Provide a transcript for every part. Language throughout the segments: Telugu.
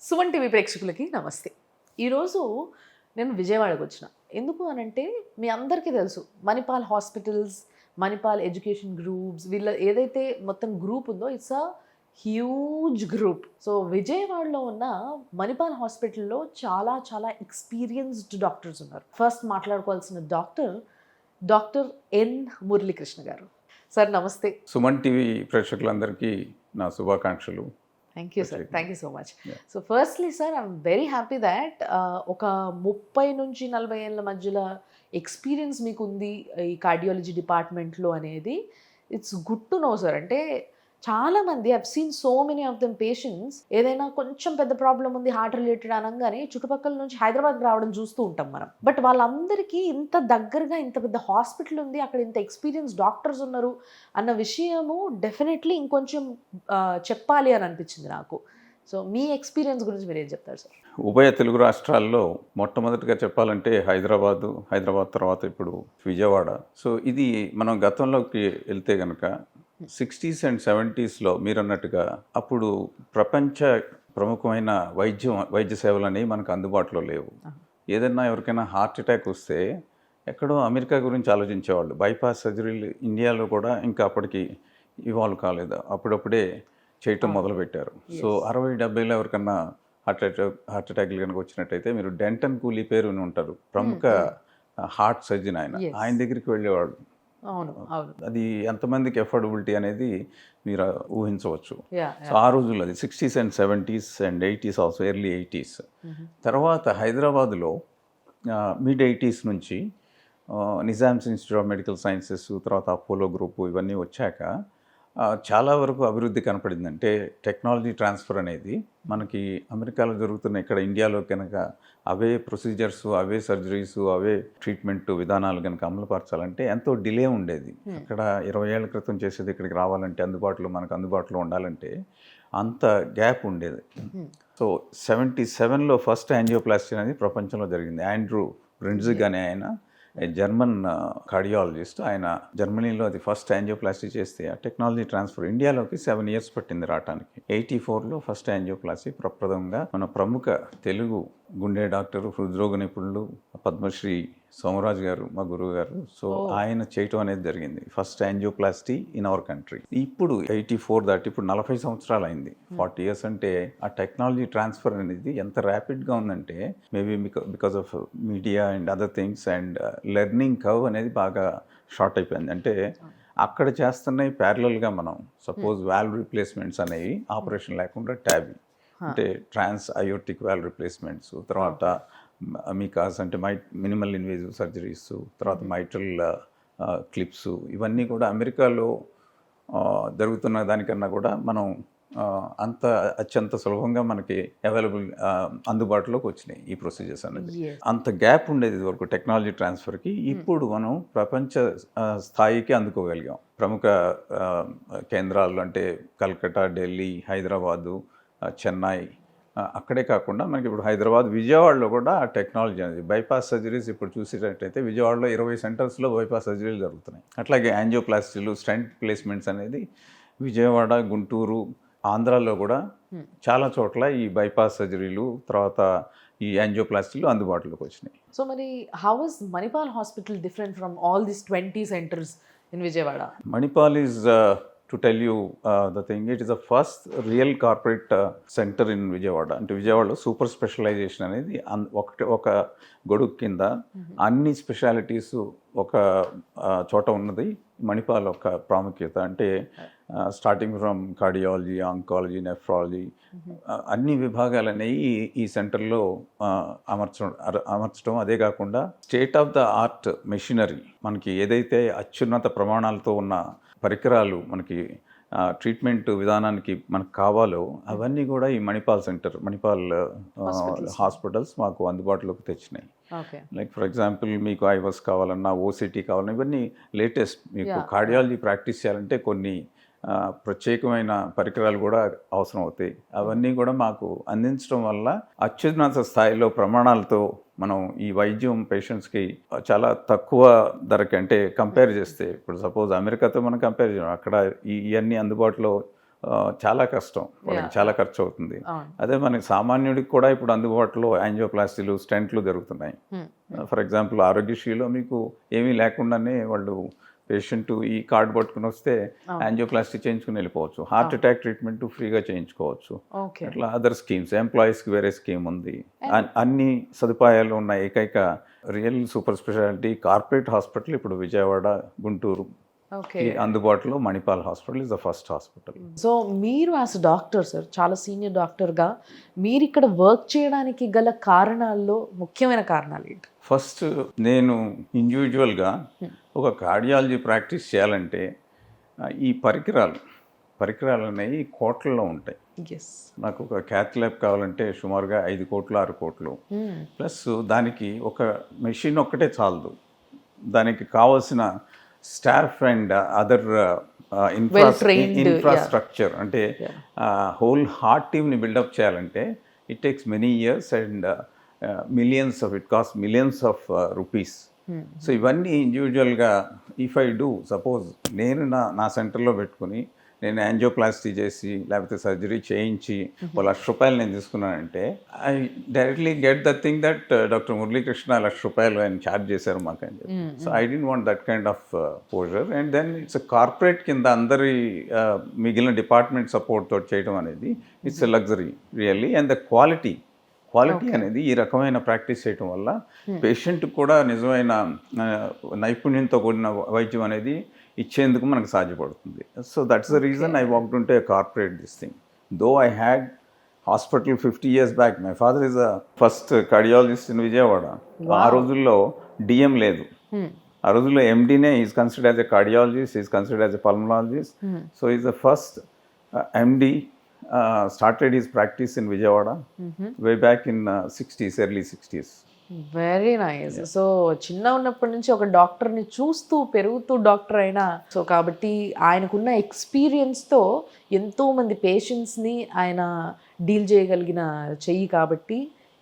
సుమన్ టీవీ ప్రేక్షకులకి నమస్తే. ఈరోజు నేను విజయవాడకు వచ్చిన. ఎందుకు అనంటే మీ అందరికీ తెలుసు Manipal hospitals, Manipal education groups, వీళ్ళ ఏదైతే మొత్తం గ్రూప్ ఉందో it's a huge group. So విజయవాడలో ఉన్న మణిపాల్ హాస్పిటల్లో చాలా చాలా ఎక్స్పీరియన్స్డ్ డాక్టర్స్ ఉన్నారు. ఫస్ట్ మాట్లాడుకోవాల్సిన డాక్టర్ ఎన్ మురళీకృష్ణ గారు. సార్ నమస్తే. సుమన్ టీవీ ప్రేక్షకులందరికీ నా శుభాకాంక్షలు. Thank you sir, thank you so much. So firstly sir, I'm very happy that ఒక 30 నుంచి 40 ఏళ్ళ మధ్యలో ఎక్స్పీరియన్స్ మీకు ఉంది ఈ కార్డియాలజీ డిపార్ట్మెంట్లో అనేది. It's good to know sir. అంటే చాలామంది I've seen so many of them patients ఏదైనా కొంచెం పెద్ద ప్రాబ్లం ఉంది హార్ట్ రిలేటెడ్ అనగానే చుట్టుపక్కల నుంచి హైదరాబాద్ రావడం చూస్తూ ఉంటాం మనం. బట్ వాళ్ళందరికీ ఇంత దగ్గరగా ఇంత పెద్ద హాస్పిటల్ ఉంది, అక్కడ ఇంత ఎక్స్పీరియన్స్ డాక్టర్స్ ఉన్నారు అన్న విషయము డెఫినెట్లీ ఇంకొంచెం చెప్పాలి అని అనిపించింది నాకు. సో మీ ఎక్స్పీరియన్స్ గురించి మీరు ఏం చెప్తారు సార్? ఉభయ తెలుగు రాష్ట్రాల్లో మొట్టమొదటిగా చెప్పాలంటే హైదరాబాద్ తర్వాత ఇప్పుడు విజయవాడ. సో ఇది మనం గతంలోకి వెళ్తే కనుక 60s and 70s మీరు అన్నట్టుగా అప్పుడు ప్రపంచ ప్రముఖమైన వైద్య సేవలు అనేవి మనకు అందుబాటులో లేవు. ఏదైనా ఎవరికైనా హార్ట్ అటాక్ వస్తే ఎక్కడో అమెరికా గురించి ఆలోచించేవాళ్ళు. బైపాస్ సర్జరీలు ఇండియాలో కూడా ఇంకా అప్పటికి ఇవాల్వ్ కాలేదు, అప్పుడప్పుడే చేయటం మొదలుపెట్టారు. సో 60-70లో ఎవరికన్నా హార్ట్ అటాక్లు కనుక వచ్చినట్టయితే మీరు డెంటన్ కూలీ పేరు ఉంటారు, ప్రముఖ హార్ట్ సర్జన్ ఆయన దగ్గరికి వెళ్ళేవాళ్ళు. అవును, అది ఎంతమందికి ఎఫోర్డబిలిటీ అనేది మీరు ఊహించవచ్చు. సో ఆ రోజుల్లో అది 60s and 70s and 80s also, early 80s. తర్వాత హైదరాబాద్లో మిడ్ 80s నుంచి Nizam's institute of medical sciences, తర్వాత అపోలో గ్రూపు ఇవన్నీ వచ్చాక చాలా వరకు అభివృద్ధి కనపడింది. అంటే టెక్నాలజీ ట్రాన్స్ఫర్ అనేది మనకి అమెరికాలో జరుగుతున్న ఇక్కడ ఇండియాలో కనుక అవే ప్రొసీజర్స్, అవే సర్జరీస్, అవే ట్రీట్మెంట్ విధానాలు కనుక అమలుపరచాలంటే ఎంతో డిలే ఉండేది. అక్కడ 20 ఏళ్ల క్రితం చేసేది ఇక్కడికి రావాలంటే మనకు అందుబాటులో ఉండాలంటే అంత గ్యాప్ ఉండేది. సో 77లో ఫస్ట్ యాంజియోప్లాస్టీ అనేది ప్రపంచంలో జరిగింది. ఆండ్రూ బ్రిన్జిగ్ అనే ఆయన జర్మన్ కార్డియాలజిస్ట్. ఆయన జర్మనీలో అది ఫస్ట్ యాంజియోప్లాస్టీ చేస్తే ఆ టెక్నాలజీ ట్రాన్స్ఫర్ ఇండియాలోకి 7 years పట్టింది రావడానికి. 84లో ఫస్ట్ యాంజియోప్లాస్టీ ప్రప్రథమంగా మన ప్రముఖ తెలుగు గుండె డాక్టరు, హృద్రోగ నిపుణులు పద్మశ్రీ సోమరాజు గారు, మా గురువు గారు. సో ఆయన చేయటం అనేది జరిగింది, first angioplasty in our country. ఇప్పుడు 84 దాటి ఇప్పుడు 40 సంవత్సరాలు అయింది. 40 years అంటే ఆ టెక్నాలజీ ట్రాన్స్ఫర్ అనేది ఎంత ర్యాపిడ్గా ఉందంటే maybe because of media and other things and learning curve అనేది బాగా షార్ట్ అయిపోయింది. అంటే అక్కడ చేస్తున్నాయి ప్యారలల్గా మనం సపోజ్ వాల్వ్ రీప్లేస్మెంట్స్ అనేవి ఆపరేషన్ లేకుండా ట్యాబీ అంటే ట్రాన్స్ అయోటిక్ వాల్వ్ రిప్లేస్మెంట్స్, తర్వాత మికాస్ అంటే మినిమల్ ఇన్వేజివ్ సర్జరీస్, తర్వాత మైట్రల్ క్లిప్స్, ఇవన్నీ కూడా అమెరికాలో జరుగుతున్న దానికన్నా కూడా మనం అత్యంత సులభంగా మనకి అందుబాటులోకి వచ్చినాయి ఈ ప్రొసీజర్స్ అనేది. అంత గ్యాప్ ఉండేది వరకు టెక్నాలజీ ట్రాన్స్ఫర్కి. ఇప్పుడు మనం ప్రపంచ స్థాయికి అందుకోగలిగాం. ప్రముఖ కేంద్రాలు అంటే కల్కట్టా, ఢిల్లీ, హైదరాబాదు, చెన్నై, అక్కడే కాకుండా మనకి ఇప్పుడు హైదరాబాద్, విజయవాడలో కూడా ఆ టెక్నాలజీ అనేది బైపాస్ సర్జరీస్ ఇప్పుడు చూసేటట్టయితే విజయవాడలో 20 centersలో బైపాస్ సర్జరీలు జరుగుతున్నాయి. అట్లాగే యాంజియోప్లాస్టీలు, స్టెంట్ ప్లేస్మెంట్స్ అనేది విజయవాడ, గుంటూరు, ఆంధ్రాలో కూడా చాలా చోట్ల ఈ బైపాస్ సర్జరీలు, తర్వాత ఈ యాంజియోప్లాస్టీలు అందుబాటులోకి వచ్చినాయి. సో మరి how is Manipal hospital different from all these 20 centers in Vijayawada? Manipal is to tell you the thing, it is the first real corporate center in Vijayawada. అంటే విజయవాడలో సూపర్ స్పెషలైజేషన్ అనేది ఒక గొడుగు కింద అన్ని స్పెషాలిటీస్ ఒక చోట ఉన్నది మణిపాల్ ఒక ప్రాముఖ్యత. అంటే స్టార్టింగ్ ఫ్రమ్ కార్డియాలజీ, ఆంకాలజీ, అన్ని విభాగాలు అనేవి ఈ సెంటర్లో అమర్చడం. అదే కాకుండా state of the art machinery, మనకి ఏదైతే అత్యున్నత ప్రమాణాలతో ఉన్న పరికరాలు మనకి ట్రీట్మెంట్ విధానానికి మనకు కావాలో అవన్నీ కూడా ఈ మణిపాల్ హాస్పిటల్స్ మాకు అందుబాటులోకి తెచ్చినాయి. లైక్ ఫర్ ఎగ్జాంపుల్ మీకు ఐవస్ కావాలన్నా, ఓసిటీ కావాలన్నా, ఇవన్నీ లేటెస్ట్. మీకు కార్డియాలజీ ప్రాక్టీస్ చేయాలంటే కొన్ని ప్రత్యేకమైన పరికరాలు కూడా అవసరం అవుతాయి. అవన్నీ కూడా మాకు అందించడం వల్ల అత్యున్నత స్థాయిలో ప్రమాణాలతో మనం ఈ వైద్యం పేషెంట్స్కి చాలా తక్కువ ధరకి, అంటే కంపేర్ చేస్తే ఇప్పుడు సపోజ్ అమెరికాతో మనం కంపేర్ చేయడం, అక్కడ ఇవన్నీ అందుబాటులో చాలా కష్టం, వాళ్ళకి చాలా ఖర్చు అవుతుంది. అవును. అదే మనకి సామాన్యుడికి కూడా ఇప్పుడు అందుబాటులో యాంజియోప్లాస్టీలు, స్టెంట్లు దొరుకుతున్నాయి. ఫర్ ఎగ్జాంపుల్ ఆరోగ్యశ్రీలో మీకు ఏమీ లేకుండానే వాళ్ళు పేషెంట్ ఈ కార్డు పట్టుకుని వస్తే యాంజియోప్లాస్టీ చేయించుకుని వెళ్ళిపోవచ్చు. హార్ట్ అటాక్ ట్రీట్మెంట్ ఫ్రీగా చేయించుకోవచ్చు. ఓకే. అట్లా అదర్ స్కీమ్స్, ఎంప్లాయీస్కి వేరే స్కీమ్ ఉంది. అన్ని సదుపాయాలు ఉన్న ఏకైక real super speciality corporate hospital ఇప్పుడు విజయవాడ, గుంటూరు ఓకే. అందుబాటులో Manipal hospital is the first hospital. So మీరు యాజ్ డాక్టర్ సార్, చాలా సీనియర్ డాక్టర్గా మీరు ఇక్కడ వర్క్ చేయడానికి గల కారణాల్లో ముఖ్యమైన కారణాలు ఏంటి? ఫస్ట్ నేను ఇండివిజువల్గా ఒక కార్డియాలజీ ప్రాక్టీస్ చేయాలంటే ఈ పరికరాలు అనేవి కోట్లలో ఉంటాయి. ఎస్. నాకు ఒక క్యాత్ ల్యాబ్ కావాలంటే సుమారుగా 5 కోట్లు 6 కోట్లు, ప్లస్ దానికి ఒక మెషిన్ ఒక్కటే చాలదు. దానికి కావాల్సిన స్టాఫ్ అండ్ అదర్ ఇన్ఫ్రాస్ట్రక్చర్ అంటే హోల్ హార్ట్ టీమ్ని బిల్డప్ చేయాలంటే it takes many years and millions of it cost millions of rupees. So ఇవన్నీ ఇండివిజువల్గా ఇఫ్ ఐ డూ సపోజ్ నేను నా సెంటర్లో పెట్టుకుని నేను యాంజియోప్లాస్టీ చేసి లేకపోతే సర్జరీ చేయించి ₹1,00,000 నేను తీసుకున్నానంటే I directly get the thing that doctor Muralikrishna ₹1,00,000 ఆయన ఛార్జ్ చేశారు మాకు అని చెప్పి. So I don't want that kind of poser. And then it's corporate కింద అందరి మిగిలిన డిపార్ట్మెంట్ సపోర్ట్ తోటి చేయడం అనేది it's a luxury really. And the quality అనేది ఈ రకమైన ప్రాక్టీస్ చేయడం వల్ల పేషెంట్ కూడా నిజమైన నైపుణ్యంతో కూడిన వైద్యం అనేది ఇచ్చేందుకు మనకు సాధ్యపడుతుంది. So that's the reason I walked ఉంటే corporate this thing. Though I had hospital 50 years back. My father is a first cardiologist in Vijayawada. ఆ రోజుల్లో డిఎం లేదు. ఆ రోజుల్లో ఎండీనే is considered as a cardiologist, is considered as a pulmonologist. So is the first MD started his practice in Vijayawada way back in 60s, early 60s. Very nice. So చిన్న ఉన్నప్పటి నుంచి ఒక డాక్టర్ని చూస్తూ పెరుగుతూ డాక్టర్ అయినా, సో కాబట్టి ఆయనకున్న ఎక్స్పీరియన్స్తో ఎంతోమంది పేషెంట్స్ని ఆయన డీల్ చేయగలిగిన చెయ్యి కాబట్టి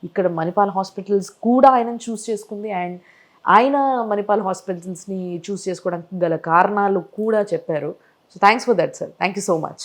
ఇక్కడ మణిపాల్ హాస్పిటల్స్ కూడా ఆయనను చూస్ చేసుకుంది. అండ్ ఆయన మణిపాల్ హాస్పిటల్స్ని చూస్ చేసుకోవడానికి గల కారణాలు కూడా చెప్పారు. So thanks for that sir. Thank you so much.